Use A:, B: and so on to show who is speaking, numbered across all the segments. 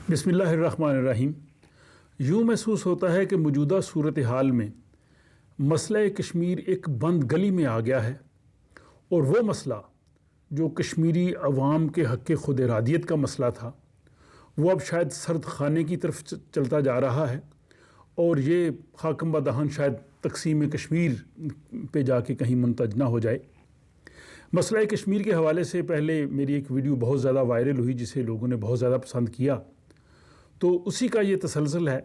A: بسم اللہ الرحمن الرحیم۔ یوں محسوس ہوتا ہے کہ موجودہ صورتحال میں مسئلہ کشمیر ایک بند گلی میں آ گیا ہے اور وہ مسئلہ جو کشمیری عوام کے حق خود ارادیت کا مسئلہ تھا وہ اب شاید سرد خانے کی طرف چلتا جا رہا ہے اور یہ خاکم بہ دہن شاید تقسیم کشمیر پہ جا کے کہیں منتج نہ ہو جائے۔ مسئلہ کشمیر کے حوالے سے پہلے میری ایک ویڈیو بہت زیادہ وائرل ہوئی جسے لوگوں نے بہت زیادہ پسند کیا، تو اسی کا یہ تسلسل ہے۔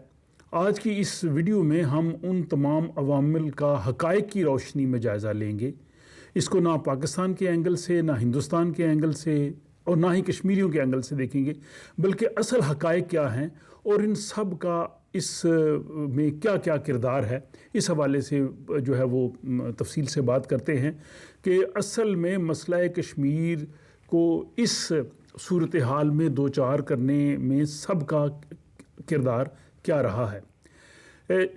A: آج کی اس ویڈیو میں ہم ان تمام عوامل کا حقائق کی روشنی میں جائزہ لیں گے، اس کو نہ پاکستان کے اینگل سے، نہ ہندوستان کے اینگل سے اور نہ ہی کشمیریوں کے اینگل سے دیکھیں گے، بلکہ اصل حقائق کیا ہیں اور ان سب کا اس میں کیا کیا کردار ہے، اس حوالے سے جو ہے وہ تفصیل سے بات کرتے ہیں کہ اصل میں مسئلہ کشمیر کو اس صورتحال میں دوچار کرنے میں سب کا کردار کیا رہا ہے۔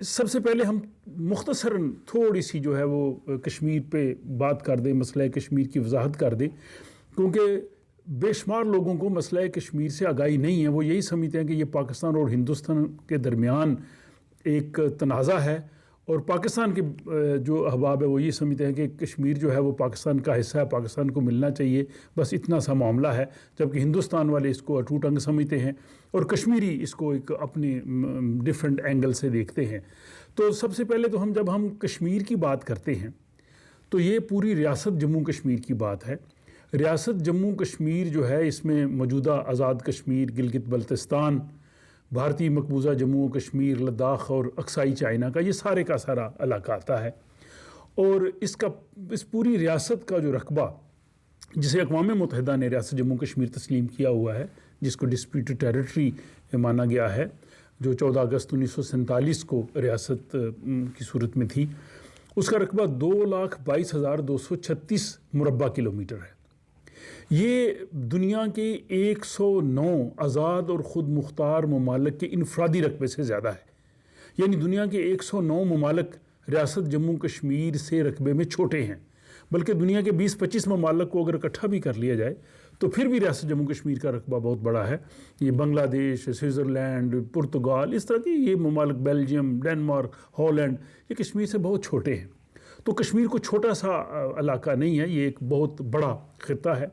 A: سب سے پہلے ہم مختصراً تھوڑی سی جو ہے وہ کشمیر پہ بات کر دیں، مسئلہ کشمیر کی وضاحت کر دیں، کیونکہ بے شمار لوگوں کو مسئلہ کشمیر سے آگاہی نہیں ہے۔ وہ یہی سمجھتے ہیں کہ یہ پاکستان اور ہندوستان کے درمیان ایک تنازع ہے، اور پاکستان کے جو احباب ہے وہ یہ سمجھتے ہیں کہ کشمیر جو ہے وہ پاکستان کا حصہ ہے، پاکستان کو ملنا چاہیے، بس اتنا سا معاملہ ہے، جبکہ ہندوستان والے اس کو اٹوٹ انگ سمجھتے ہیں اور کشمیری اس کو ایک اپنے ڈیفرنٹ اینگل سے دیکھتے ہیں۔ تو سب سے پہلے تو جب ہم کشمیر کی بات کرتے ہیں تو یہ پوری ریاست جموں کشمیر کی بات ہے۔ ریاست جموں کشمیر جو ہے اس میں موجودہ آزاد کشمیر، گلگت بلتستان، بھارتی مقبوضہ جموں و کشمیر، لداخ اور اقصائی چائنا کا یہ سارے کا سارا علاقہ آتا ہے، اور اس پوری ریاست کا جو رقبہ جسے اقوام متحدہ نے ریاست جموں کشمیر تسلیم کیا ہوا ہے، جس کو ڈسپیوٹڈ ٹیریٹری مانا گیا ہے، جو 14 اگست 1947 کو ریاست کی صورت میں تھی، اس کا رقبہ 2,22,236 مربع کلومیٹر ہے۔ یہ دنیا کے 109 آزاد اور خود مختار ممالک کے انفرادی رقبے سے زیادہ ہے، یعنی دنیا کے 109 ممالک ریاست جموں کشمیر سے رقبے میں چھوٹے ہیں، بلکہ دنیا کے 20-25 ممالک کو اگر اکٹھا بھی کر لیا جائے تو پھر بھی ریاست جموں کشمیر کا رقبہ بہت بڑا ہے۔ یہ بنگلہ دیش، سوئٹزرلینڈ، پرتگال، اس طرح کے یہ ممالک، بیلجیم، ڈنمارک، ہالینڈ، یہ کشمیر سے بہت چھوٹے ہیں۔ تو کشمیر کو چھوٹا سا علاقہ نہیں ہے، یہ ایک بہت بڑا خطہ ہے۔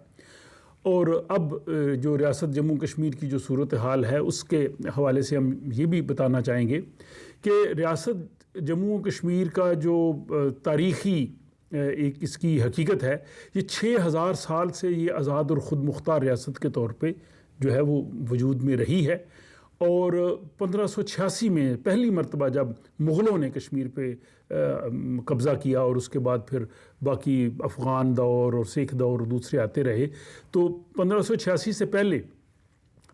A: اور اب جو ریاست جموں کشمیر کی جو صورتحال ہے اس کے حوالے سے ہم یہ بھی بتانا چاہیں گے کہ ریاست جموں کشمیر کا جو تاریخی ایک اس کی حقیقت ہے، یہ 6,000 سال سے یہ آزاد اور خود مختار ریاست کے طور پہ جو ہے وہ وجود میں رہی ہے، اور 1586 میں پہلی مرتبہ جب مغلوں نے کشمیر پہ قبضہ کیا اور اس کے بعد پھر باقی افغان دور اور سکھ دور دوسرے آتے رہے، تو 1586 سے پہلے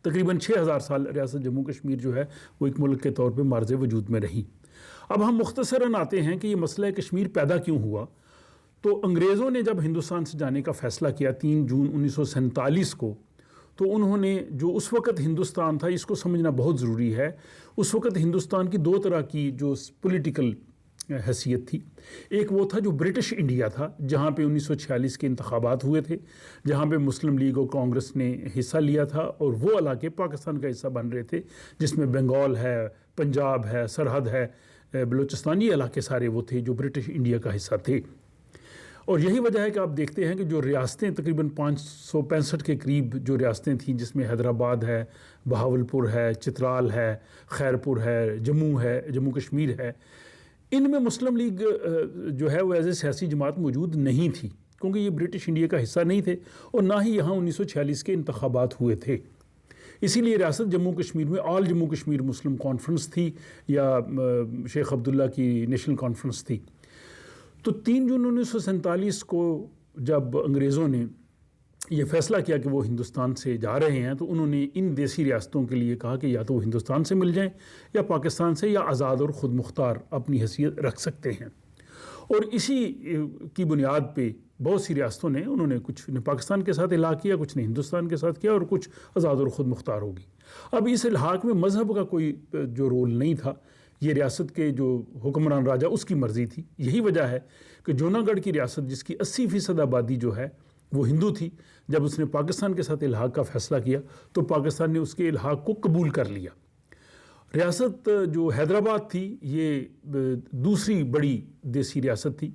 A: تقریباً 6,000 سال ریاست جموں کشمیر جو ہے وہ ایک ملک کے طور پہ مارز وجود میں رہی۔ اب ہم مختصراً آتے ہیں کہ یہ مسئلہ کشمیر پیدا کیوں ہوا۔ تو انگریزوں نے جب ہندوستان سے جانے کا فیصلہ کیا 3 جون 1947 کو، تو انہوں نے جو اس وقت ہندوستان تھا، اس کو سمجھنا بہت ضروری ہے، اس وقت ہندوستان کی 2 طرح کی جو پولیٹیکل حیثیت تھی۔ ایک وہ تھا جو برٹش انڈیا تھا، جہاں پہ 1946 کے انتخابات ہوئے تھے، جہاں پہ مسلم لیگ اور کانگریس نے حصہ لیا تھا، اور وہ علاقے پاکستان کا حصہ بن رہے تھے، جس میں بنگال ہے، پنجاب ہے، سرحد ہے، بلوچستان، یہ علاقے سارے وہ تھے جو برٹش انڈیا کا حصہ تھے۔ اور یہی وجہ ہے کہ آپ دیکھتے ہیں کہ جو ریاستیں تقریباً 565 کے قریب جو ریاستیں تھیں، جس میں حیدرآباد ہے، بہاولپور ہے، چترال ہے، خیرپور ہے، جموں کشمیر ہے، ان میں مسلم لیگ جو ہے وہ ایز اے سیاسی جماعت موجود نہیں تھی، کیونکہ یہ برٹش انڈیا کا حصہ نہیں تھے، اور نہ ہی یہاں 1946 کے انتخابات ہوئے تھے۔ اسی لیے ریاست جموں کشمیر میں آل جموں کشمیر مسلم کانفرنس تھی، یا شیخ عبداللہ کی نیشنل کانفرنس تھی۔ تو 3 جون 1947 کو جب انگریزوں نے یہ فیصلہ کیا کہ وہ ہندوستان سے جا رہے ہیں، تو انہوں نے ان دیسی ریاستوں کے لیے کہا کہ یا تو وہ ہندوستان سے مل جائیں یا پاکستان سے، یا آزاد اور خود مختار اپنی حیثیت رکھ سکتے ہیں۔ اور اسی کی بنیاد پہ بہت سی ریاستوں نے انہوں نے کچھ نے پاکستان کے ساتھ الحاق کیا، کچھ نے ہندوستان کے ساتھ کیا، اور کچھ آزاد اور خود مختار ہوگی۔ اب اس الحاق میں مذہب کا کوئی جو رول نہیں تھا، یہ ریاست کے جو حکمران راجہ اس کی مرضی تھی۔ یہی وجہ ہے کہ جوناگڑھ کی ریاست، جس کی 80% آبادی جو ہے وہ ہندو تھی. جب اس نے پاکستان کے ساتھ الحاق کا فیصلہ کیا تو پاکستان نے اس کے الحاق کو قبول کر لیا. ریاست جو حیدرآباد تھی یہ دوسری بڑی دیسی ریاست تھی.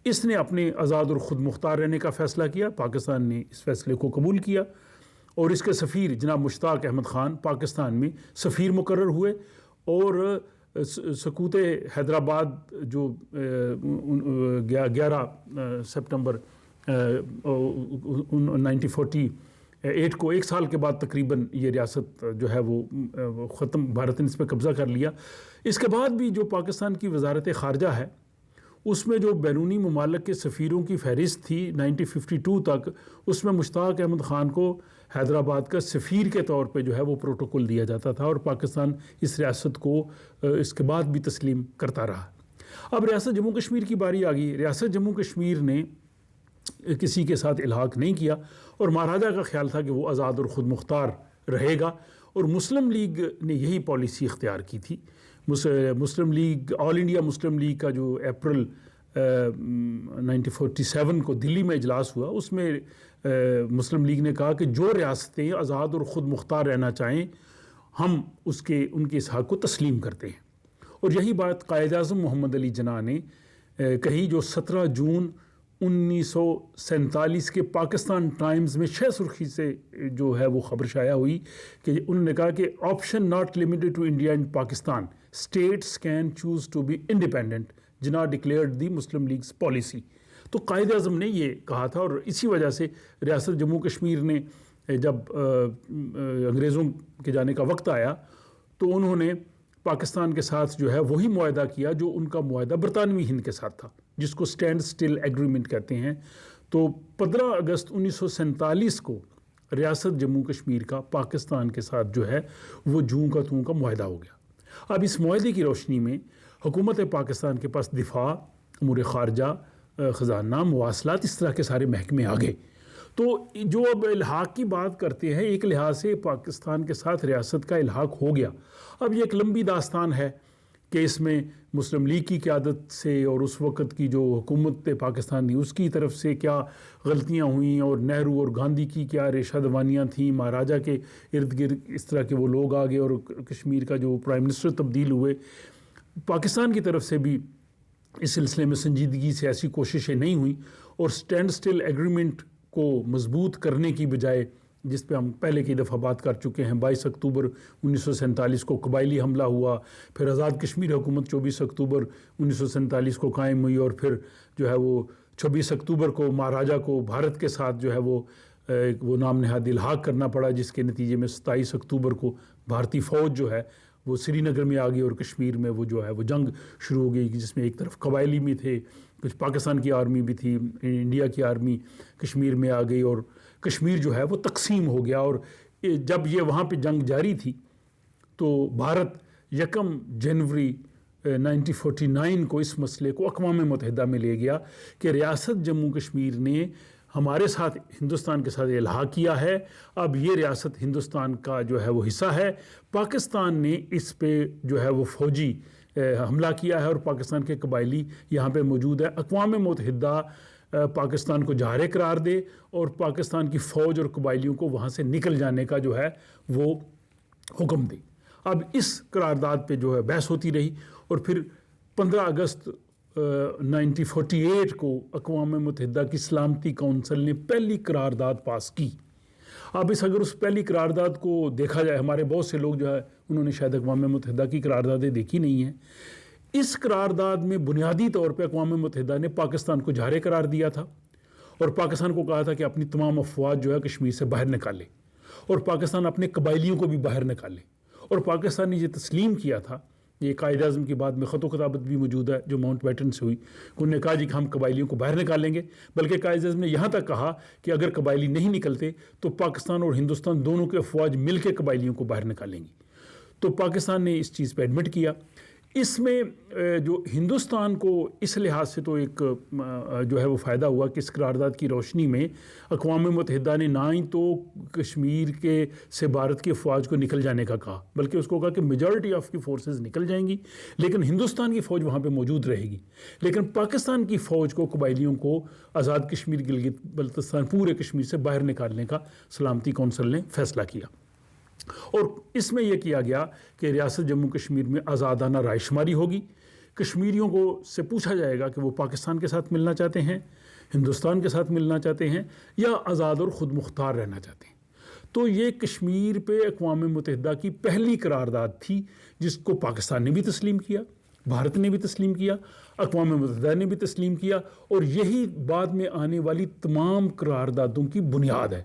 A: اس نے اپنے آزاد اور خود مختار رہنے کا فیصلہ کیا. پاکستان نے اس فیصلے کو قبول کیا اور اس کے سفیر جناب مشتاق احمد خان پاکستان میں سفیر مقرر ہوئے. اور سقوط حیدرآباد جو 11 سپتمبر 1948 کو، 1 سال کے بعد تقریباً یہ ریاست جو ہے وہ ختم، بھارت نے اس پہ قبضہ کر لیا. اس کے بعد بھی جو پاکستان کی وزارت خارجہ ہے اس میں جو بیرونی ممالک کے سفیروں کی فہرست تھی 1952 تک، اس میں مشتاق احمد خان کو حیدرآباد کا سفیر کے طور پہ جو ہے وہ پروٹوکول دیا جاتا تھا اور پاکستان اس ریاست کو اس کے بعد بھی تسلیم کرتا رہا. اب ریاست جموں کشمیر کی باری آ گئی. ریاست جموں کشمیر نے کسی کے ساتھ الحاق نہیں کیا اور مہاراجہ کا خیال تھا کہ وہ آزاد اور خود مختار رہے گا، اور مسلم لیگ نے یہی پالیسی اختیار کی تھی. مسلم لیگ، آل انڈیا مسلم لیگ کا جو اپریل 1947 کو دلی میں اجلاس ہوا، اس میں مسلم لیگ نے کہا کہ جو ریاستیں آزاد اور خود مختار رہنا چاہیں ہم ان کے اس حق کو تسلیم کرتے ہیں. اور یہی بات قائد اعظم محمد علی جناح نے کہی، جو 17 جون 1947 کے پاکستان ٹائمز میں 6 سرخی سے جو ہے وہ خبر شائع ہوئی کہ انہوں نے کہا کہ option not limited to India and Pakistan, states can choose to be independent. Jinnah declared the Muslim League's policy. تو قائد اعظم نے یہ کہا تھا، اور اسی وجہ سے ریاست جموں کشمیر نے جب انگریزوں کے جانے کا وقت آیا تو انہوں نے پاکستان کے ساتھ جو ہے وہی معاہدہ کیا جو ان کا معاہدہ برطانوی ہند کے ساتھ تھا، جس کو اسٹینڈ اسٹل ایگریمنٹ کہتے ہیں. تو 15 اگست 1947 کو ریاست جموں کشمیر کا پاکستان کے ساتھ جو ہے وہ جوں کا توں کا معاہدہ ہو گیا. اب اس معاہدے کی روشنی میں حکومت پاکستان کے پاس دفاع، امور خارجہ، خزانہ، مواصلات، اس طرح کے سارے محکمے آ گئے. تو جو اب الحاق کی بات کرتے ہیں، ایک لحاظ سے پاکستان کے ساتھ ریاست کا الحاق ہو گیا. اب یہ ایک لمبی داستان ہے کہ اس میں مسلم لیگ کی قیادت سے اور اس وقت کی جو حکومت پاکستان تھی اس کی طرف سے کیا غلطیاں ہوئیں، اور نہرو اور گاندھی کی کیا ریشہ دوانیاں تھیں، مہاراجہ کے ارد گرد اس طرح کے وہ لوگ آ گئے اور کشمیر کا جو پرائم منسٹر تبدیل ہوئے. پاکستان کی طرف سے بھی اس سلسلے میں سنجیدگی سے ایسی کوششیں نہیں ہوئیں، اور اسٹینڈ اسٹل ایگریمنٹ کو مضبوط کرنے کی بجائے، جس پہ ہم پہلے کی دفعہ بات کر چکے ہیں، 22 اکتوبر 1947 کو قبائلی حملہ ہوا، پھر آزاد کشمیر حکومت 24 اکتوبر 1947 کو قائم ہوئی، اور پھر جو ہے وہ 26 اکتوبر کو مہاراجہ کو بھارت کے ساتھ جو ہے وہ نام نہاد الحاق کرنا پڑا، جس کے نتیجے میں 27 اکتوبر کو بھارتی فوج جو ہے وہ سری نگر میں آ گئی اور کشمیر میں وہ جو ہے وہ جنگ شروع ہو گئی، جس میں ایک طرف قبائلی بھی تھے، کچھ پاکستان کی آرمی بھی تھی، انڈیا کی آرمی کشمیر میں آ گئی اور کشمیر جو ہے وہ تقسیم ہو گیا. اور جب یہ وہاں پہ جنگ جاری تھی تو بھارت 1 جنوری 1949 کو اس مسئلے کو اقوام متحدہ میں لے گیا کہ ریاست جموں کشمیر نے ہمارے ساتھ ہندوستان کے ساتھ الحاق کیا ہے، اب یہ ریاست ہندوستان کا جو ہے وہ حصہ ہے. پاکستان نے اس پہ جو ہے وہ فوجی حملہ کیا ہے اور پاکستان کے قبائلی یہاں پہ موجود ہے. اقوام متحدہ پاکستان کو جارحہ قرار دے اور پاکستان کی فوج اور قبائلیوں کو وہاں سے نکل جانے کا جو ہے وہ حکم دے. اب اس قرارداد پہ جو ہے بحث ہوتی رہی، اور پھر 15 اگست 1948 کو اقوام متحدہ کی سلامتی کونسل نے پہلی قرارداد پاس کی. اب اگر اس پہلی قرارداد کو دیکھا جائے، ہمارے بہت سے لوگ جو ہے انہوں نے شاید اقوام متحدہ کی قراردادیں دیکھی نہیں ہیں. اس قرارداد میں بنیادی طور پہ اقوام متحدہ نے پاکستان کو جارحہ قرار دیا تھا اور پاکستان کو کہا تھا کہ اپنی تمام افواج جو ہے کشمیر سے باہر نکالے، اور پاکستان اپنے قبائلیوں کو بھی باہر نکالے. اور پاکستان نے یہ تسلیم کیا تھا، یہ قائد اعظم کی بعد میں خط و خطابت بھی موجود ہے جو ماؤنٹ بیٹن سے ہوئی، انہوں نے کہا جی کہ ہم قبائلیوں کو باہر نکالیں گے. بلکہ قائد اعظم نے یہاں تک کہا کہ اگر قبائلی نہیں نکلتے تو پاکستان اور ہندوستان دونوں کے افواج مل کے قبائلیوں کو باہر نکالیں گی. تو پاکستان نے اس چیز پہ ایڈمٹ کیا. اس میں جو ہندوستان کو اس لحاظ سے تو ایک جو ہے وہ فائدہ ہوا کہ اس قرارداد کی روشنی میں اقوام متحدہ نے نہ ہی تو کشمیر کے سے بھارت کی افواج کو نکل جانے کا کہا، بلکہ اس کو کہا کہ میجورٹی آف کی فورسز نکل جائیں گی لیکن ہندوستان کی فوج وہاں پہ موجود رہے گی، لیکن پاکستان کی فوج کو قبائلیوں کو آزاد کشمیر گلگت بلتستان پورے کشمیر سے باہر نکالنے کا سلامتی کونسل نے فیصلہ کیا۔ اور اس میں یہ کیا گیا کہ ریاست جموں کشمیر میں آزادانہ رائے شماری ہوگی، کشمیریوں کو سے پوچھا جائے گا کہ وہ پاکستان کے ساتھ ملنا چاہتے ہیں، ہندوستان کے ساتھ ملنا چاہتے ہیں یا آزاد اور خود مختار رہنا چاہتے ہیں۔ تو یہ کشمیر پہ اقوام متحدہ کی پہلی قرارداد تھی جس کو پاکستان نے بھی تسلیم کیا، بھارت نے بھی تسلیم کیا، اقوام متحدہ نے بھی تسلیم کیا، اور یہی بعد میں آنے والی تمام قراردادوں کی بنیاد ہے۔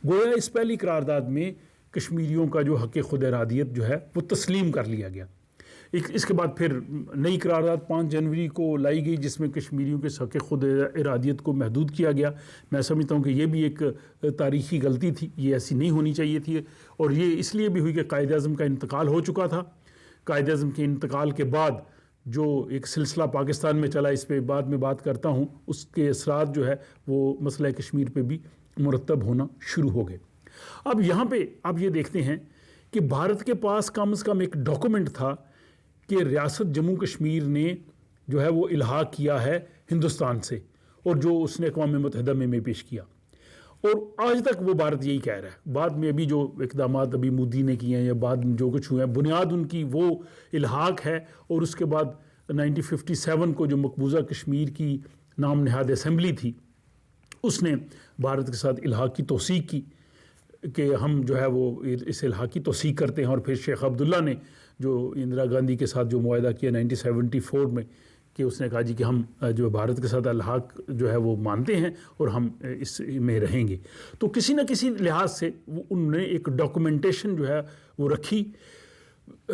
A: گویا اس پہلی قرارداد میں کشمیریوں کا جو حق خود ارادیت جو ہے وہ تسلیم کر لیا گیا۔ اس کے بعد پھر نئی قرارداد 5 جنوری کو لائی گئی جس میں کشمیریوں کے حق خود ارادیت کو محدود کیا گیا۔ میں سمجھتا ہوں کہ یہ بھی ایک تاریخی غلطی تھی، یہ ایسی نہیں ہونی چاہیے تھی، اور یہ اس لیے بھی ہوئی کہ قائد اعظم کا انتقال ہو چکا تھا۔ قائد اعظم کے انتقال کے بعد جو ایک سلسلہ پاکستان میں چلا، اس پہ بعد میں بات کرتا ہوں، اس کے اثرات جو ہے وہ مسئلہ کشمیر پہ بھی مرتب ہونا شروع ہو گئے۔ اب یہاں پہ آپ یہ دیکھتے ہیں کہ بھارت کے پاس کم از کم ایک ڈاکومنٹ تھا کہ ریاست جموں کشمیر نے جو ہے وہ الحاق کیا ہے ہندوستان سے، اور جو اس نے اقوام متحدہ میں پیش کیا، اور آج تک وہ بھارت یہی کہہ رہا ہے۔ بعد میں ابھی جو اقدامات ابھی مودی نے کیے ہیں یا بعد میں جو کچھ ہوئے ہیں، بنیاد ان کی وہ الحاق ہے، اور اس کے بعد 1957 کو جو مقبوضہ کشمیر کی نام نہاد اسمبلی تھی اس نے بھارت کے ساتھ الحاق کی توثیق کی کہ ہم جو ہے وہ اس الحاق کی توثیق کرتے ہیں، اور پھر شیخ عبداللہ نے جو اندرا گاندھی کے ساتھ جو معاہدہ کیا 1974 میں کہ اس نے کہا جی کہ ہم جو بھارت کے ساتھ الحاق جو ہے وہ مانتے ہیں اور ہم اس میں رہیں گے۔ تو کسی نہ کسی لحاظ سے انہوں نے ایک ڈاکومنٹیشن جو ہے وہ رکھی۔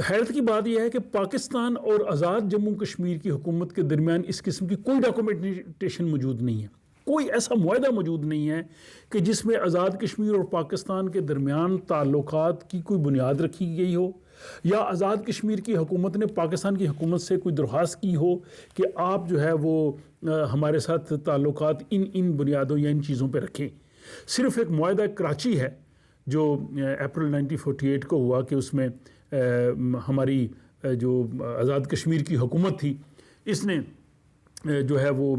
A: حیرت کی بات یہ ہے کہ پاکستان اور آزاد جموں کشمیر کی حکومت کے درمیان اس قسم کی کوئی ڈاکومنٹیشن موجود نہیں ہے، کوئی ایسا معاہدہ موجود نہیں ہے کہ جس میں آزاد کشمیر اور پاکستان کے درمیان تعلقات کی کوئی بنیاد رکھی گئی ہو، یا آزاد کشمیر کی حکومت نے پاکستان کی حکومت سے کوئی درخواست کی ہو کہ آپ جو ہے وہ ہمارے ساتھ تعلقات ان بنیادوں یا ان چیزوں پہ رکھیں۔ صرف ایک معاہدہ کراچی ہے جو اپریل 1948 کو ہوا کہ اس میں ہماری جو آزاد کشمیر کی حکومت تھی اس نے جو ہے وہ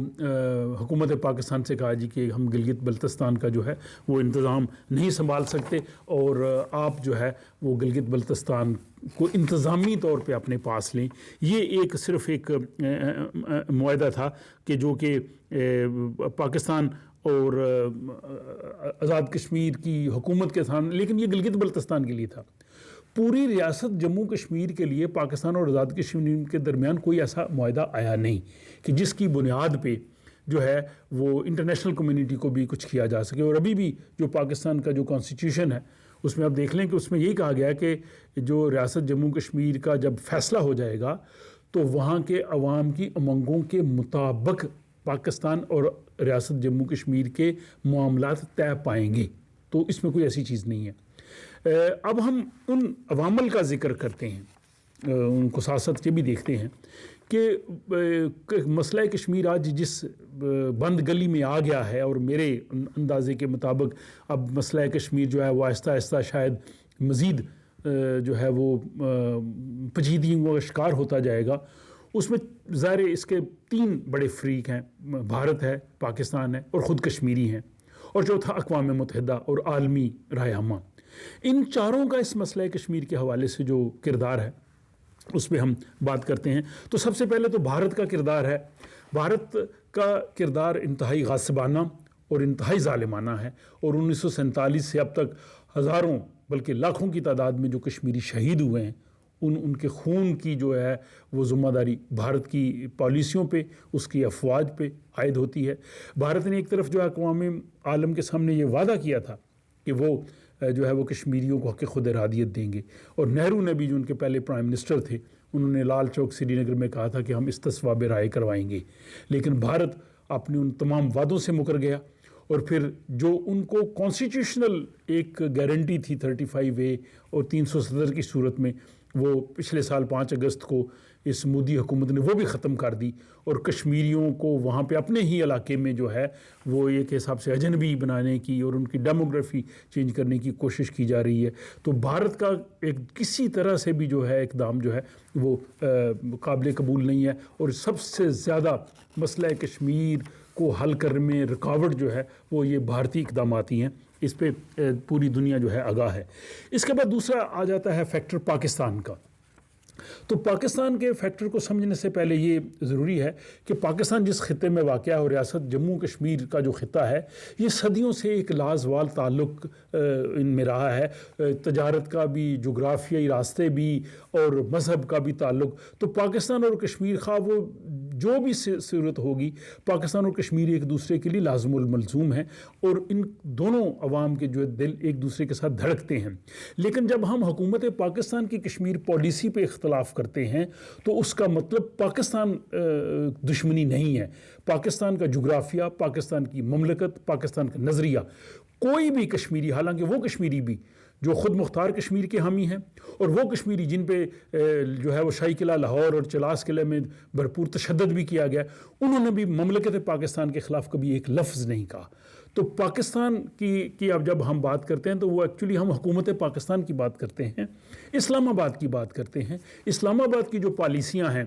A: حکومت پاکستان سے کہا جی کہ ہم گلگت بلتستان کا جو ہے وہ انتظام نہیں سنبھال سکتے، اور آپ جو ہے وہ گلگت بلتستان کو انتظامی طور پہ اپنے پاس لیں۔ یہ ایک صرف ایک معاہدہ تھا کہ جو کہ پاکستان اور آزاد کشمیر کی حکومت کے سامنے، لیکن یہ گلگت بلتستان کے لیے تھا۔ پوری ریاست جموں کشمیر کے لیے پاکستان اور آزاد کشمیر کے درمیان کوئی ایسا معاہدہ آیا نہیں کہ جس کی بنیاد پہ جو ہے وہ انٹرنیشنل کمیونٹی کو بھی کچھ کیا جا سکے۔ اور ابھی بھی جو پاکستان کا جو کانسٹیٹیوشن ہے اس میں آپ دیکھ لیں کہ اس میں یہی کہا گیا ہے کہ جو ریاست جموں کشمیر کا جب فیصلہ ہو جائے گا تو وہاں کے عوام کی امنگوں کے مطابق پاکستان اور ریاست جموں کشمیر کے معاملات طے پائیں گے۔ تو اس میں کوئی ایسی چیز نہیں ہے۔ اب ہم ان عوامل کا ذکر کرتے ہیں، ان کو ساتھ ساتھ یہ بھی دیکھتے ہیں کہ مسئلہ کشمیر آج جس بند گلی میں آ گیا ہے، اور میرے اندازے کے مطابق اب مسئلہ کشمیر جو ہے وہ آہستہ آہستہ شاید مزید جو ہے وہ پیچیدگیوں کا شکار ہوتا جائے گا۔ اس میں ظاہر اس کے 3 بڑے فریق ہیں، بھارت ہے، پاکستان ہے اور خود کشمیری ہیں، اور چوتھا اقوام متحدہ اور عالمی رائے عامہ۔ ان چاروں کا اس مسئلہ کشمیر کے حوالے سے جو کردار ہے اس پہ ہم بات کرتے ہیں۔ تو سب سے پہلے تو بھارت کا کردار ہے۔ بھارت کا کردار انتہائی غاصبانہ اور انتہائی ظالمانہ ہے، اور 1947 سے اب تک ہزاروں بلکہ لاکھوں کی تعداد میں جو کشمیری شہید ہوئے ہیں ان کے خون کی جو ہے وہ ذمہ داری بھارت کی پالیسیوں پہ، اس کی افواج پہ عائد ہوتی ہے۔ بھارت نے ایک طرف جو اقوام عالم کے سامنے یہ وعدہ کیا تھا کہ وہ جو ہے وہ کشمیریوں کو حق خود ارادیت دیں گے، اور نہرو نے بھی جو ان کے پہلے پرائم منسٹر تھے انہوں نے لال چوک سری نگر میں کہا تھا کہ ہم استصواب رائے کروائیں گے، لیکن بھارت اپنے ان تمام وعدوں سے مکر گیا، اور پھر جو ان کو کانسٹیٹیوشنل ایک گارنٹی تھی 35A اور 370 کی صورت میں، وہ پچھلے سال 5 اگست کو اس مودی حکومت نے وہ بھی ختم کر دی، اور کشمیریوں کو وہاں پہ اپنے ہی علاقے میں جو ہے وہ ایک حساب سے اجنبی بنانے کی اور ان کی ڈیموگرافی چینج کرنے کی کوشش کی جا رہی ہے۔ تو بھارت کا ایک کسی طرح سے بھی جو ہے اقدام جو ہے وہ قابل قبول نہیں ہے، اور سب سے زیادہ مسئلہ کشمیر کو حل کرنے میں رکاوٹ جو ہے وہ یہ بھارتی اقدامات ہی ہیں۔ اس پہ پوری دنیا جو ہے آگاہ ہے۔ اس کے بعد دوسرا آ جاتا ہے فیکٹر پاکستان کا۔ تو پاکستان کے فیکٹر کو سمجھنے سے پہلے یہ ضروری ہے کہ پاکستان جس خطے میں واقع ہے اور ریاست جموں کشمیر کا جو خطہ ہے، یہ صدیوں سے ایک لازوال تعلق ان میں رہا ہے، تجارت کا بھی، جغرافیائی راستے بھی، اور مذہب کا بھی تعلق۔ تو پاکستان اور کشمیر خواہ وہ جو بھی صورت ہوگی، پاکستان اور کشمیر ایک دوسرے کے لیے لازم الملزوم ہیں، اور ان دونوں عوام کے جو دل ایک دوسرے کے ساتھ دھڑکتے ہیں۔ لیکن جب ہم حکومت پاکستان کی کشمیر پالیسی پہ اختلاف کرتے ہیں تو اس کا مطلب پاکستان دشمنی نہیں ہے۔ پاکستان کا جغرافیہ، پاکستان کی مملکت، پاکستان کا نظریہ، کوئی بھی کشمیری، حالانکہ وہ کشمیری بھی جو خود مختار کشمیر کے حامی ہیں، اور وہ کشمیری جن پہ جو ہے وہ شاہی قلعہ لاہور اور چلاس قلعے میں بھرپور تشدد بھی کیا گیا، انہوں نے بھی مملکت پاکستان کے خلاف کبھی ایک لفظ نہیں کہا۔ تو پاکستان کی اب جب ہم بات کرتے ہیں تو وہ ایکچولی ہم حکومت پاکستان کی بات کرتے ہیں، اسلام آباد کی بات کرتے ہیں۔ اسلام آباد کی جو پالیسیاں ہیں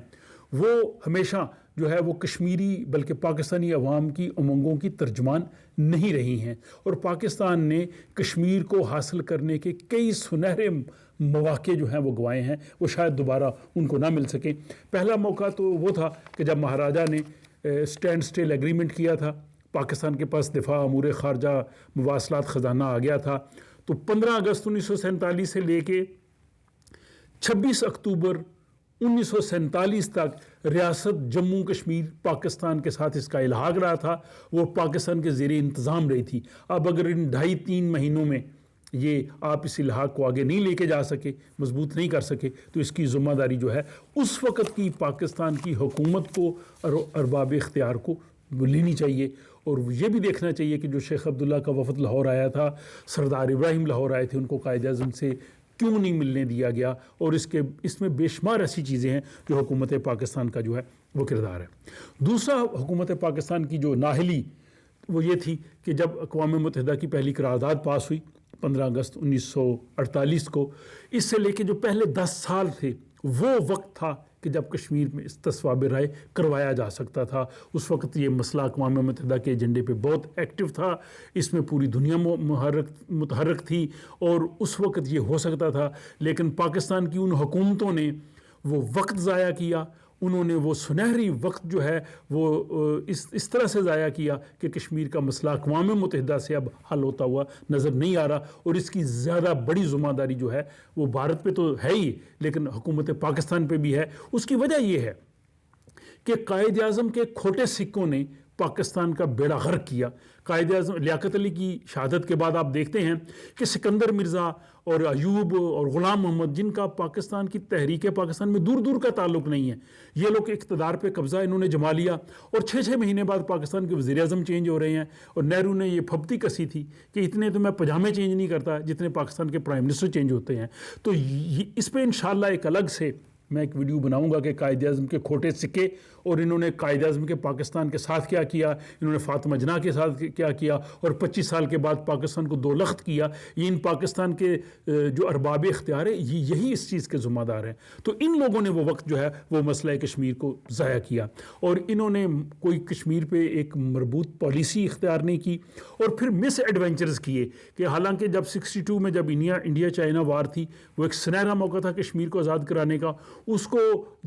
A: وہ ہمیشہ جو ہے وہ کشمیری بلکہ پاکستانی عوام کی امنگوں کی ترجمان نہیں رہی ہیں، اور پاکستان نے کشمیر کو حاصل کرنے کے کئی سنہرے مواقع جو ہیں وہ گوائے ہیں، وہ شاید دوبارہ ان کو نہ مل سکیں۔ پہلا موقع تو وہ تھا کہ جب مہاراجہ نے اسٹینڈ اسٹل ایگریمنٹ کیا تھا، پاکستان کے پاس دفاع، امور خارجہ، مواصلات خزانہ آ گیا تھا، تو 15 اگست 1947 سے لے کے 26 اکتوبر 1947 تک ریاست جموں کشمیر پاکستان کے ساتھ اس کا الحاق رہا تھا، وہ پاکستان کے زیر انتظام رہی تھی۔ اب اگر ان 2.5-3 مہینوں میں یہ آپ اس الحاق کو آگے نہیں لے کے جا سکے، مضبوط نہیں کر سکے، تو اس کی ذمہ داری جو ہے اس وقت کی پاکستان کی حکومت کو اور ارباب اختیار کو لینی چاہیے۔ اور یہ بھی دیکھنا چاہیے کہ جو شیخ عبداللہ کا وفد لاہور آیا تھا، سردار ابراہیم لاہور آئے تھے، ان کو قائد اعظم سے کیوں نہیں ملنے دیا گیا، اور اس میں بے شمار ایسی چیزیں ہیں جو حکومت پاکستان کا جو ہے وہ کردار ہے۔ دوسرا حکومت پاکستان کی جو نااہلی وہ یہ تھی کہ جب اقوام متحدہ کی پہلی قرارداد پاس ہوئی 15 اگست 1948 کو، اس سے لے کے جو پہلے 10 سال تھے وہ وقت تھا کہ جب کشمیر میں استصواب رائے کروایا جا سکتا تھا۔ اس وقت یہ مسئلہ اقوام متحدہ کے ایجنڈے پہ بہت ایکٹیو تھا، اس میں پوری دنیا متحرک تھی، اور اس وقت یہ ہو سکتا تھا، لیکن پاکستان کی ان حکومتوں نے وہ وقت ضائع کیا، انہوں نے وہ سنہری وقت جو ہے وہ اس طرح سے ضائع کیا کہ کشمیر کا مسئلہ اقوام متحدہ سے اب حل ہوتا ہوا نظر نہیں آ رہا، اور اس کی زیادہ بڑی ذمہ داری جو ہے وہ بھارت پہ تو ہے ہی، لیکن حکومت پاکستان پہ بھی ہے۔ اس کی وجہ یہ ہے کہ قائد اعظم کے کھوٹے سکوں نے پاکستان کا بیڑا غرق کیا۔ قائد اعظم لیاقت علی کی شہادت کے بعد آپ دیکھتے ہیں کہ سکندر مرزا اور ایوب اور غلام محمد، جن کا پاکستان کی تحریک پاکستان میں دور دور کا تعلق نہیں ہے، یہ لوگ اقتدار پہ قبضہ انہوں نے جما لیا، اور 6 مہینے بعد پاکستان کے وزیر اعظم چینج ہو رہے ہیں، اور نہرو نے یہ پھپتی کسی تھی کہ اتنے تو میں پجامے چینج نہیں کرتا جتنے پاکستان کے پرائم منسٹر چینج ہوتے ہیں۔ تو اس پہ انشاءاللہ ایک الگ سے میں ایک ویڈیو بناؤں گا کہ قائد اعظم کے کھوٹے سکے اور انہوں نے قائد اعظم کے پاکستان کے ساتھ کیا کیا، انہوں نے فاطمہ جناح کے ساتھ کیا کیا، اور 25 سال کے بعد پاکستان کو 2 لخت کیا۔ یہ ان پاکستان کے جو ارباب اختیار ہے یہی اس چیز کے ذمہ دار ہیں۔ تو ان لوگوں نے وہ وقت جو ہے وہ مسئلہ کشمیر کو ضائع کیا، اور انہوں نے کوئی کشمیر پہ ایک مربوط پالیسی اختیار نہیں کی، اور پھر مس ایڈونچرز کیے کہ حالانکہ جب 62 میں جب انڈیا چائنا وار تھی، وہ ایک سنہرا موقع تھا کشمیر کو آزاد کرانے کا، اس کو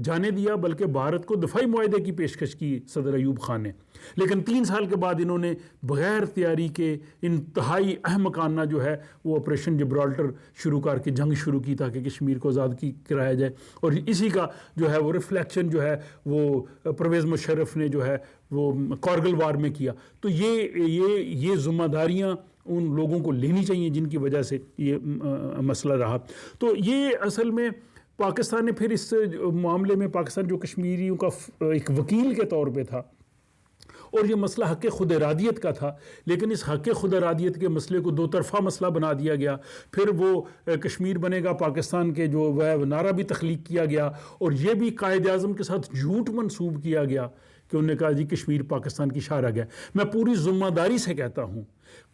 A: جانے دیا، بلکہ بھارت کو دفاعی معاہدے کی پیشکش کی صدر ایوب خان نے، لیکن 3 سال کے بعد انہوں نے بغیر تیاری کے انتہائی احمقانہ جو ہے وہ آپریشن جبرالٹر شروع کر کے جنگ شروع کی تاکہ کشمیر کو آزاد کرایا جائے، اور اسی کا جو ہے وہ ریفلیکشن جو ہے وہ پرویز مشرف نے جو ہے وہ کارگل وار میں کیا۔ تو یہ ذمہ داریاں ان لوگوں کو لینی چاہیے جن کی وجہ سے یہ مسئلہ رہا۔ تو یہ اصل میں پاکستان نے پھر اس معاملے میں، پاکستان جو کشمیریوں کا ایک وکیل کے طور پہ تھا، اور یہ مسئلہ حق خود ارادیت کا تھا، لیکن اس حق خود ارادیت کے مسئلے کو دو طرفہ مسئلہ بنا دیا گیا. پھر وہ کشمیر بنے گا پاکستان کے جو وہ نعرہ بھی تخلیق کیا گیا، اور یہ بھی قائد اعظم کے ساتھ جھوٹ منسوب کیا گیا کہ انہوں نے کہا جی کشمیر پاکستان کی شاہ رگ ہے. میں پوری ذمہ داری سے کہتا ہوں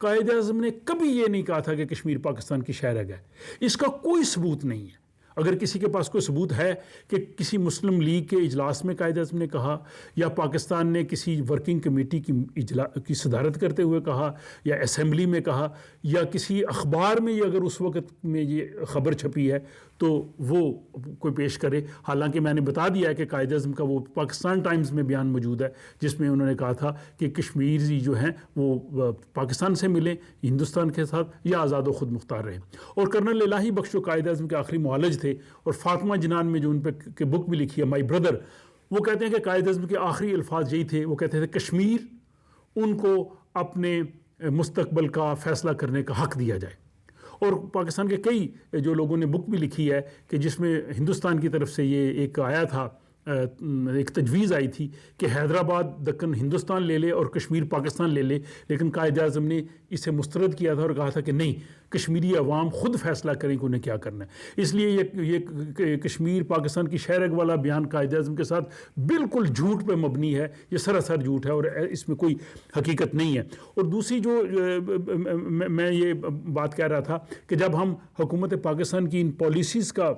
A: قائد اعظم نے کبھی یہ نہیں کہا تھا کہ کشمیر پاکستان کی شاہ رگ ہے. اس کا کوئی ثبوت نہیں ہے. اگر کسی کے پاس کوئی ثبوت ہے کہ کسی مسلم لیگ کے اجلاس میں قائد اعظم نے کہا، یا پاکستان نے کسی ورکنگ کمیٹی کی صدارت کرتے ہوئے کہا، یا اسمبلی میں کہا، یا کسی اخبار میں یہ اگر اس وقت میں یہ خبر چھپی ہے تو وہ کوئی پیش کرے. حالانکہ میں نے بتا دیا ہے کہ قائد اعظم کا وہ پاکستان ٹائمز میں بیان موجود ہے جس میں انہوں نے کہا تھا کہ کشمیری جو ہیں وہ پاکستان سے ملیں ہندوستان کے ساتھ، یا آزاد و خود مختار رہیں. اور کرنل الہی بخش جو قائد اعظم کے آخری معالج تھے، اور فاطمہ جنان میں جو ان پہ بک بھی لکھی ہے مائی بردر، وہ کہتے ہیں کہ قائد اعظم کے آخری الفاظ یہی تھے. وہ کہتے تھے کشمیر ان کو اپنے مستقبل کا فیصلہ کرنے کا حق دیا جائے. اور پاکستان کے کئی جو لوگوں نے بک بھی لکھی ہے کہ جس میں ہندوستان کی طرف سے یہ ایک آیا تھا، ایک تجویز آئی تھی کہ حیدرآباد دکن ہندوستان لے لے اور کشمیر پاکستان لے لے، لیکن قائد اعظم نے اسے مسترد کیا تھا اور کہا تھا کہ نہیں، کشمیری عوام خود فیصلہ کریں کہ انہیں کیا کرنا ہے. اس لیے یہ کشمیر پاکستان کی شاہ رگ والا بیان قائد اعظم کے ساتھ بالکل جھوٹ پہ مبنی ہے. یہ سراسر جھوٹ ہے اور اس میں کوئی حقیقت نہیں ہے. اور دوسری جو میں یہ بات کہہ رہا تھا کہ جب ہم حکومت پاکستان کی ان پالیسیز کا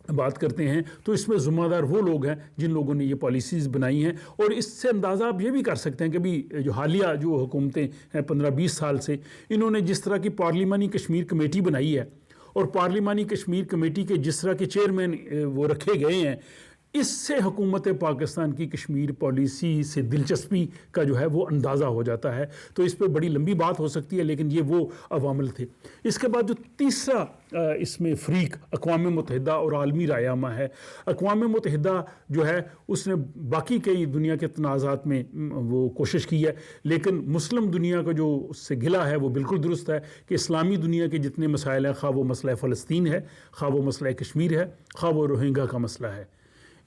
A: بات کرتے ہیں تو اس میں ذمہ دار وہ لوگ ہیں جن لوگوں نے یہ پالیسیز بنائی ہیں. اور اس سے اندازہ آپ یہ بھی کر سکتے ہیں کہ بھی جو حالیہ جو حکومتیں ہیں 15-20 سال سے، انہوں نے جس طرح کی پارلیمانی کشمیر کمیٹی بنائی ہے، اور پارلیمانی کشمیر کمیٹی کے جس طرح کے چیئرمین وہ رکھے گئے ہیں، اس سے حکومت پاکستان کی کشمیر پالیسی سے دلچسپی کا جو ہے وہ اندازہ ہو جاتا ہے. تو اس پہ بڑی لمبی بات ہو سکتی ہے، لیکن یہ وہ عوامل تھے. اس کے بعد جو تیسرا اس میں فریق اقوام متحدہ اور عالمی رائے عامہ ہے. اقوام متحدہ جو ہے اس نے باقی کئی دنیا کے تنازعات میں وہ کوشش کی ہے، لیکن مسلم دنیا کا جو اس سے گلا ہے وہ بالکل درست ہے کہ اسلامی دنیا کے جتنے مسائل ہیں، خواہ وہ مسئلہ فلسطین ہے، خواہ وہ مسئلہ کشمیر ہے، خواہ وہ روہنگا کا مسئلہ ہے،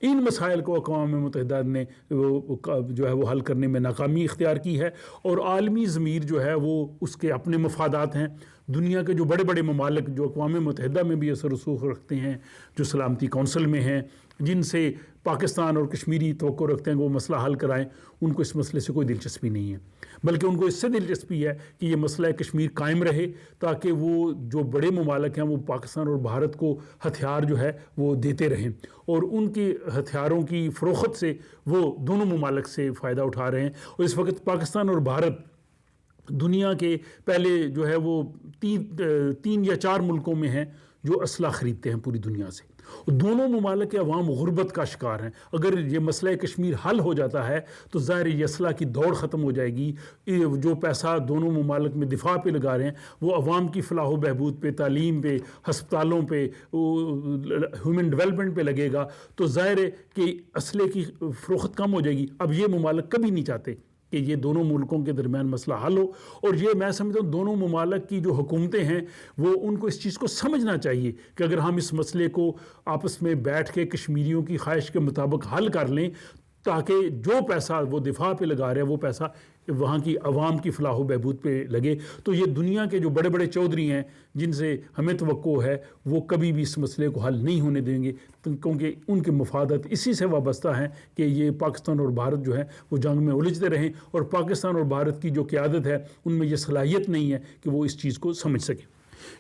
A: ان مسائل کو اقوام متحدہ نے جو ہے وہ حل کرنے میں ناکامی اختیار کی ہے. اور عالمی ضمیر جو ہے وہ اس کے اپنے مفادات ہیں. دنیا کے جو بڑے بڑے ممالک جو اقوام متحدہ میں بھی اثر رسوخ رکھتے ہیں، جو سلامتی کونسل میں ہیں، جن سے پاکستان اور کشمیری توقع رکھتے ہیں کہ وہ مسئلہ حل کرائیں، ان کو اس مسئلے سے کوئی دلچسپی نہیں ہے، بلکہ ان کو اس سے دلچسپی ہے کہ یہ مسئلہ کشمیر قائم رہے، تاکہ وہ جو بڑے ممالک ہیں وہ پاکستان اور بھارت کو ہتھیار جو ہے وہ دیتے رہیں، اور ان کی ہتھیاروں کی فروخت سے وہ دونوں ممالک سے فائدہ اٹھا رہے ہیں. اور اس وقت پاکستان اور بھارت دنیا کے پہلے جو ہے وہ 3 یا 4 ملکوں میں ہیں جو اسلحہ خریدتے ہیں پوری دنیا سے. دونوں ممالک کے عوام غربت کا شکار ہیں. اگر یہ مسئلہ کشمیر حل ہو جاتا ہے تو ظاہر یہ اسلحہ کی دوڑ ختم ہو جائے گی. جو پیسہ دونوں ممالک میں دفاع پہ لگا رہے ہیں وہ عوام کی فلاح و بہبود پہ، تعلیم پہ، ہسپتالوں پہ، ہیومن ڈیولپمنٹ پہ لگے گا، تو ظاہر ہے کہ اسلحے کی فروخت کم ہو جائے گی. اب یہ ممالک کبھی نہیں چاہتے کہ یہ دونوں ملکوں کے درمیان مسئلہ حل ہو. اور یہ میں سمجھتا ہوں دونوں ممالک کی جو حکومتیں ہیں وہ ان کو اس چیز کو سمجھنا چاہیے کہ اگر ہم اس مسئلے کو آپس میں بیٹھ کے کشمیریوں کی خواہش کے مطابق حل کر لیں، تاکہ جو پیسہ وہ دفاع پہ لگا رہے ہیں وہ پیسہ وہاں کی عوام کی فلاح و بہبود پہ لگے، تو یہ دنیا کے جو بڑے بڑے چودھری ہیں جن سے ہمیں توقع ہے وہ کبھی بھی اس مسئلے کو حل نہیں ہونے دیں گے، کیونکہ ان کے مفادات اسی سے وابستہ ہیں کہ یہ پاکستان اور بھارت جو ہے وہ جنگ میں الجھتے رہیں، اور پاکستان اور بھارت کی جو قیادت ہے ان میں یہ صلاحیت نہیں ہے کہ وہ اس چیز کو سمجھ سکیں.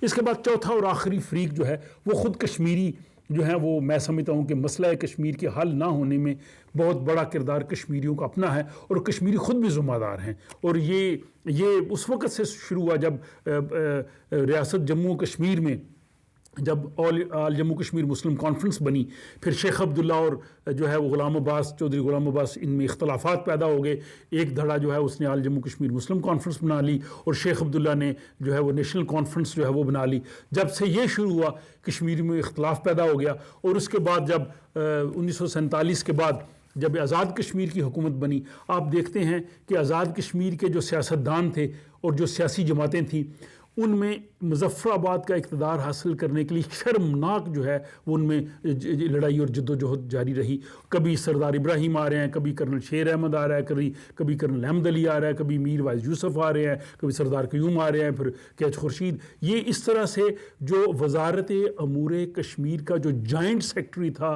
A: اس کے بعد چوتھا اور آخری فریق جو ہے وہ خود کشمیری جو ہیں وہ میں سمجھتا ہوں کہ مسئلہ کشمیر کے حل نہ ہونے میں بہت بڑا کردار کشمیریوں کا اپنا ہے، اور کشمیری خود بھی ذمہ دار ہیں. اور یہ اس وقت سے شروع ہوا جب ریاست جموں کشمیر میں جب آل جموں کشمیر مسلم کانفرنس بنی، پھر شیخ عبداللہ اور جو ہے وہ غلام عباس چودھری غلام عباس ان میں اختلافات پیدا ہو گئے. ایک دھڑا جو ہے اس نے آل جموں کشمیر مسلم کانفرنس بنا لی، اور شیخ عبداللہ نے جو ہے وہ نیشنل کانفرنس جو ہے وہ بنا لی. جب سے یہ شروع ہوا کشمیر میں اختلاف پیدا ہو گیا. اور اس کے بعد جب 1947 کے بعد جب آزاد کشمیر کی حکومت بنی، آپ دیکھتے ہیں کہ آزاد کشمیر کے جو سیاستدان تھے اور جو سیاسی جماعتیں تھیں ان میں مظفر آباد کا اقتدار حاصل کرنے کے لیے شرمناک جو ہے وہ ان میں لڑائی اور جد و جہد جاری رہی. کبھی سردار ابراہیم آ رہے ہیں, کبھی کرنل شیر احمد آ رہا ہے, کبھی کرنل احمد علی آ رہا ہے, کبھی میر وائز یوسف آ رہے ہیں, کبھی سردار قیوم آ رہے ہیں, پھر کیچ خورشید. یہ اس طرح سے جو وزارت امور کشمیر کا جو جوائنٹ سیکرٹری تھا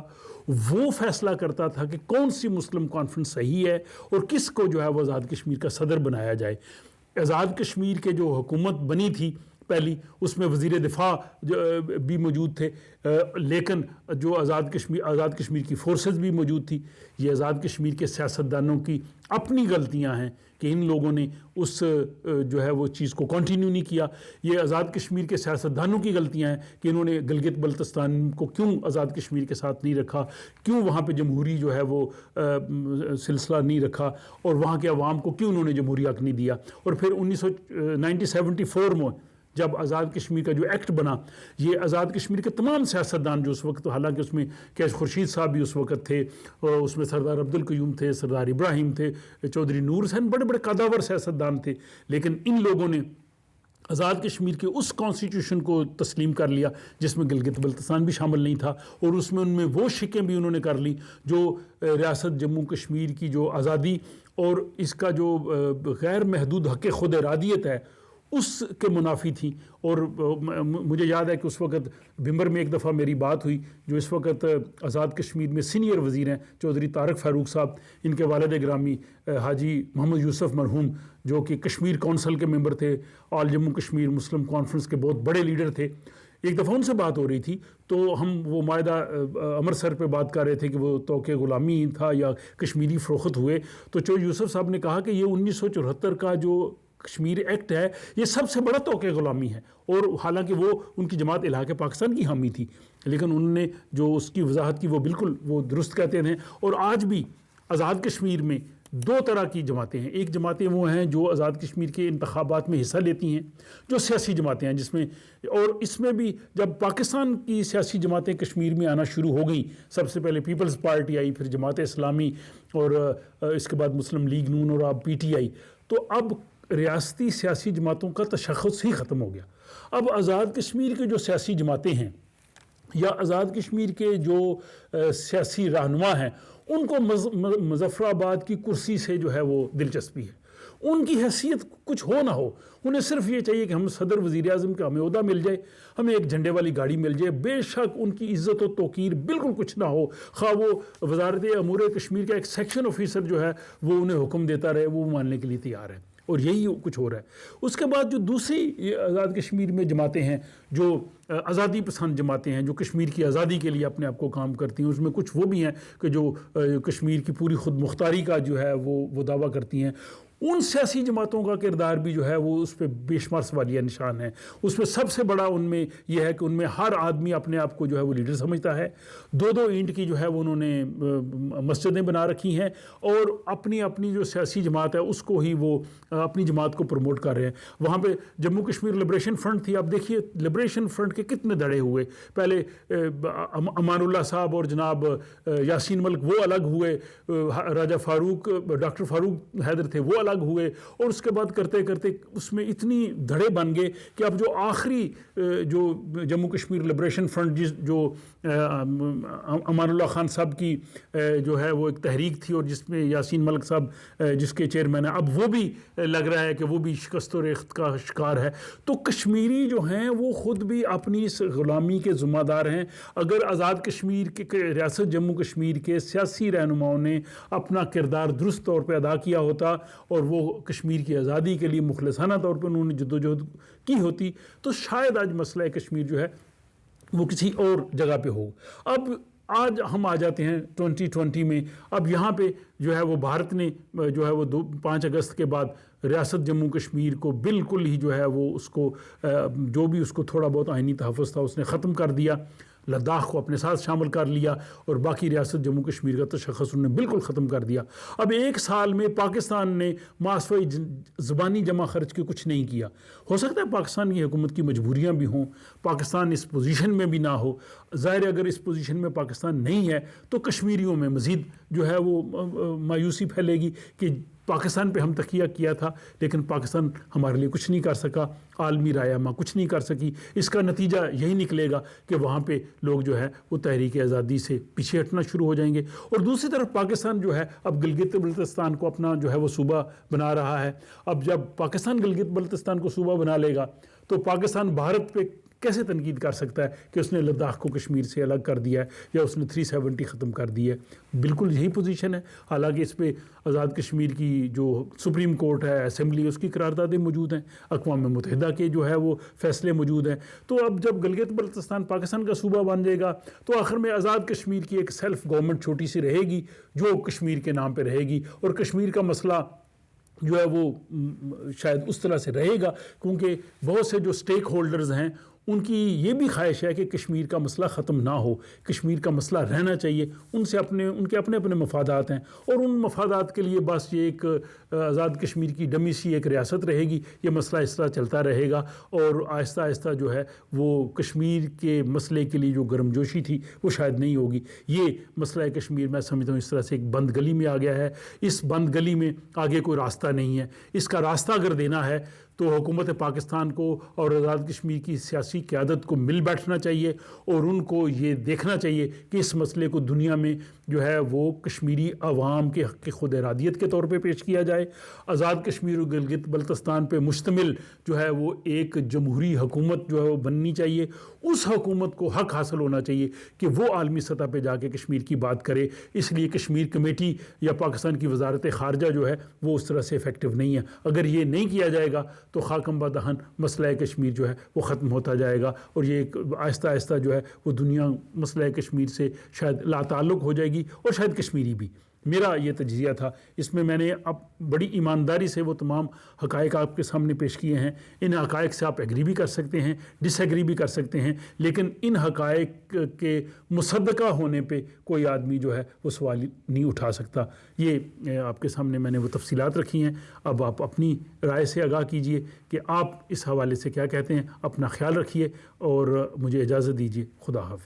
A: وہ فیصلہ کرتا تھا کہ کون سی مسلم کانفرنس صحیح ہے اور کس کو جو ہے وہ آزاد کشمیر کا صدر بنایا جائے. آزاد کشمیر کے جو حکومت بنی تھی پہلی, اس میں وزیر دفاع بھی موجود تھے, لیکن جو آزاد کشمیر کی فورسز بھی موجود تھی. یہ آزاد کشمیر کے سیاستدانوں کی اپنی غلطیاں ہیں کہ ان لوگوں نے اس جو ہے وہ چیز کو کنٹینیو نہیں کیا. یہ آزاد کشمیر کے سیاستدانوں کی غلطیاں ہیں کہ انہوں نے گلگت بلتستان کو کیوں آزاد کشمیر کے ساتھ نہیں رکھا, کیوں وہاں پہ جمہوری جو ہے وہ سلسلہ نہیں رکھا, اور وہاں کے عوام کو کیوں انہوں نے جمہوری حق نہیں دیا. اور پھر 1974 میں جب آزاد کشمیر کا جو ایکٹ بنا, یہ آزاد کشمیر کے تمام سیاستدان جو اس وقت, حالانکہ اس میں کیچ خورشید صاحب بھی اس وقت تھے, اور اس میں سردار عبدالقیوم تھے, سردار ابراہیم تھے, چودھری نور حسین, بڑے بڑے قداور سیاستدان تھے, لیکن ان لوگوں نے آزاد کشمیر کے اس کانسٹیٹیوشن کو تسلیم کر لیا جس میں گلگت بلتستان بھی شامل نہیں تھا, اور اس میں ان میں وہ شکیں بھی انہوں نے کر لی جو ریاست جموں کشمیر کی جو آزادی اور اس کا جو غیر محدود حق خود ارادیت ہے اس کے منافی تھیں. اور مجھے یاد ہے کہ اس وقت بھمبر میں ایک دفعہ میری بات ہوئی, جو اس وقت آزاد کشمیر میں سینئر وزیر ہیں چودھری طارق فاروق صاحب, ان کے والد گرامی حاجی محمد یوسف مرحوم, جو کہ کشمیر کونسل کے ممبر تھے, آل جموں کشمیر مسلم کانفرنس کے بہت بڑے لیڈر تھے. ایک دفعہ ان سے بات ہو رہی تھی تو ہم وہ معاہدہ امرتسر پہ بات کر رہے تھے کہ وہ توقع غلامی تھا یا کشمیری فروخت ہوئے, تو چودھری یوسف صاحب نے کہا کہ یہ 1974 کا جو کشمیر ایکٹ ہے یہ سب سے بڑا توقع غلامی ہے. اور حالانکہ وہ ان کی جماعت الحاق پاکستان کی حامی تھی, لیکن انہوں نے جو اس کی وضاحت کی وہ بالکل وہ درست کہتے ہیں. اور آج بھی آزاد کشمیر میں دو طرح کی جماعتیں ہیں. ایک جماعتیں وہ ہیں جو آزاد کشمیر کے انتخابات میں حصہ لیتی ہیں, جو سیاسی جماعتیں ہیں, جس میں, اور اس میں بھی جب پاکستان کی سیاسی جماعتیں کشمیر میں آنا شروع ہو گئیں, سب سے پہلے پیپلز پارٹی آئی, پھر جماعت اسلامی, اور اس کے بعد مسلم لیگ نون, اور اب PTI, تو اب ریاستی سیاسی جماعتوں کا تشخص ہی ختم ہو گیا. اب آزاد کشمیر کے جو سیاسی جماعتیں ہیں یا آزاد کشمیر کے جو سیاسی رہنما ہیں, ان کو مظفر آباد کی کرسی سے جو ہے وہ دلچسپی ہے. ان کی حیثیت کچھ ہو نہ ہو, انہیں صرف یہ چاہیے کہ ہم صدر وزیر اعظم کا ہمیں عہدہ مل جائے, ہمیں ایک جھنڈے والی گاڑی مل جائے. بے شک ان کی عزت و توقیر بالکل کچھ نہ ہو, خواہ وہ وزارت امور کشمیر کا ایک سیکشن آفیسر جو ہے وہ انہیں حکم دیتا رہے, وہ ماننے کے لیے تیار ہے. اور یہی کچھ ہو رہا ہے. اس کے بعد جو دوسری آزاد کشمیر میں جماعتیں ہیں, جو آزادی پسند جماعتیں ہیں, جو کشمیر کی آزادی کے لیے اپنے آپ کو کام کرتی ہیں, اس میں کچھ وہ بھی ہیں کہ جو کشمیر کی پوری خود مختاری کا جو ہے وہ دعویٰ کرتی ہیں. ان سیاسی جماعتوں کا کردار بھی جو ہے وہ اس پہ بے شمار سوالیہ نشان ہے. اس میں سب سے بڑا ان میں یہ ہے کہ ان میں ہر آدمی اپنے آپ کو جو ہے وہ لیڈر سمجھتا ہے. 2 اینٹ کی جو ہے وہ انہوں نے مسجدیں بنا رکھی ہیں, اور اپنی جو سیاسی جماعت ہے اس کو ہی وہ اپنی جماعت کو پروموٹ کر رہے ہیں. وہاں پہ جموں کشمیر لبریشن فرنٹ تھی. اب دیکھیے لبریشن فرنٹ کے کتنے دھڑے ہوئے. پہلے امان اللہ صاحب اور جناب یاسین ملک وہ الگ ہوئے, راجہ فاروق, ڈاکٹر فاروق حیدر تھے وہ الگ ہوئے, اور اس کے بعد کرتے کرتے اس میں اتنی دھڑے بن گئے کہ اب جو آخری جو جموں کشمیر لبریشن فرنٹ جو امان اللہ خان صاحب کی جو ہے وہ ایک تحریک تھی, اور جس میں یاسین ملک صاحب جس کے چیئرمین ہیں, اب وہ بھی لگ رہا ہے کہ وہ بھی شکست و ریخت کا شکار ہے. تو کشمیری جو ہیں وہ خود بھی اپنی اس غلامی کے ذمہ دار ہیں. اگر آزاد کشمیر کے ریاست جموں کشمیر کے سیاسی رہنماؤں نے اپنا کردار درست طور پہ ادا کیا ہوتا اور وہ کشمیر کی آزادی کے لیے مخلصانہ طور پہ انہوں نے جدوجہد کی ہوتی, تو شاید آج مسئلہ کشمیر جو ہے وہ کسی اور جگہ پہ ہو. اب آج ہم آ جاتے ہیں 2020 میں. اب یہاں پہ جو ہے وہ بھارت نے جو ہے وہ 5 اگست کے بعد ریاست جموں کشمیر کو بالکل ہی جو ہے وہ اس کو جو بھی اس کو تھوڑا بہت آئینی تحفظ تھا اس نے ختم کر دیا. لداخ کو اپنے ساتھ شامل کر لیا, اور باقی ریاست جموں کشمیر کا تشخص انہوں نے بالکل ختم کر دیا. اب 1 سال میں پاکستان نے ماسوی زبانی جمع خرچ کے کچھ نہیں کیا. ہو سکتا ہے پاکستان کی حکومت کی مجبوریاں بھی ہوں, پاکستان اس پوزیشن میں بھی نہ ہو. ظاہر ہے اگر اس پوزیشن میں پاکستان نہیں ہے تو کشمیریوں میں مزید جو ہے وہ مایوسی پھیلے گی کہ پاکستان پہ ہم تکیہ کیا تھا، لیکن پاکستان ہمارے لیے کچھ نہیں کر سکا، عالمی رائے کچھ نہیں کر سکی۔ اس کا نتیجہ یہی نکلے گا کہ وہاں پہ لوگ جو ہے وہ تحریک آزادی سے پیچھے ہٹنا شروع ہو جائیں گے۔ اور دوسری طرف پاکستان جو ہے اب گلگت بلتستان کو اپنا جو ہے وہ صوبہ بنا رہا ہے۔ اب جب پاکستان گلگت بلتستان کو صوبہ بنا لے گا تو پاکستان بھارت پہ کیسے تنقید کر سکتا ہے کہ اس نے لداخ کو کشمیر سے الگ کر دیا ہے یا اس نے 370 ختم کر دی ہے؟ بالکل یہی پوزیشن ہے۔ حالانکہ اس پہ آزاد کشمیر کی جو سپریم کورٹ ہے، اسمبلی، اس کی قراردادیں موجود ہیں، اقوام متحدہ کے جو ہے وہ فیصلے موجود ہیں۔ تو اب جب گلگت بلتستان پاکستان کا صوبہ بن جائے گا تو آخر میں آزاد کشمیر کی ایک سیلف گورنمنٹ چھوٹی سی رہے گی جو کشمیر کے نام پہ رہے گی، اور کشمیر کا مسئلہ جو ہے وہ شاید اس طرح سے رہے گا، کیونکہ بہت سے جو سٹیک ہولڈرز ہیں ان کی یہ بھی خواہش ہے کہ کشمیر کا مسئلہ ختم نہ ہو، کشمیر کا مسئلہ رہنا چاہیے۔ ان کے اپنے مفادات ہیں، اور ان مفادات کے لیے بس یہ ایک آزاد کشمیر کی ڈمی سی ایک ریاست رہے گی، یہ مسئلہ اس طرح چلتا رہے گا، اور آہستہ آہستہ جو ہے وہ کشمیر کے مسئلے کے لیے جو گرم جوشی تھی وہ شاید نہیں ہوگی۔ یہ مسئلہ کشمیر میں سمجھتا ہوں اس طرح سے ایک بند گلی میں آ گیا ہے۔ اس بند گلی میں آگے کوئی راستہ نہیں ہے۔ اس کا راستہ اگر دینا ہے تو حکومت پاکستان کو اور آزاد کشمیر کی سیاسی قیادت کو مل بیٹھنا چاہیے، اور ان کو یہ دیکھنا چاہیے کہ اس مسئلے کو دنیا میں جو ہے وہ کشمیری عوام کے حق خود ارادیت کے طور پہ پیش کیا جائے۔ آزاد کشمیر اور گلگت بلتستان پہ مشتمل جو ہے وہ ایک جمہوری حکومت جو ہے وہ بننی چاہیے۔ اس حکومت کو حق حاصل ہونا چاہیے کہ وہ عالمی سطح پہ جا کے کشمیر کی بات کرے۔ اس لیے کشمیر کمیٹی یا پاکستان کی وزارت خارجہ جو ہے وہ اس طرح سے افیکٹو نہیں ہے۔ اگر یہ نہیں کیا جائے گا تو خاکم با دہن مسئلہ کشمیر جو ہے وہ ختم ہوتا جائے گا، اور یہ آہستہ آہستہ جو ہے وہ دنیا مسئلہ کشمیر سے شاید لا تعلق ہو جائے گی، اور شاید کشمیری بھی۔ میرا یہ تجزیہ تھا، اس میں میں نے اب بڑی ایمانداری سے وہ تمام حقائق آپ کے سامنے پیش کیے ہیں۔ ان حقائق سے آپ ایگری بھی کر سکتے ہیں، ڈس ایگری بھی کر سکتے ہیں، لیکن ان حقائق کے مصدقہ ہونے پہ کوئی آدمی جو ہے وہ سوال نہیں اٹھا سکتا۔ یہ آپ کے سامنے میں نے وہ تفصیلات رکھی ہیں۔ اب آپ اپنی رائے سے آگاہ کیجئے کہ آپ اس حوالے سے کیا کہتے ہیں۔ اپنا خیال رکھیے اور مجھے اجازت دیجیے۔ خدا حافظ۔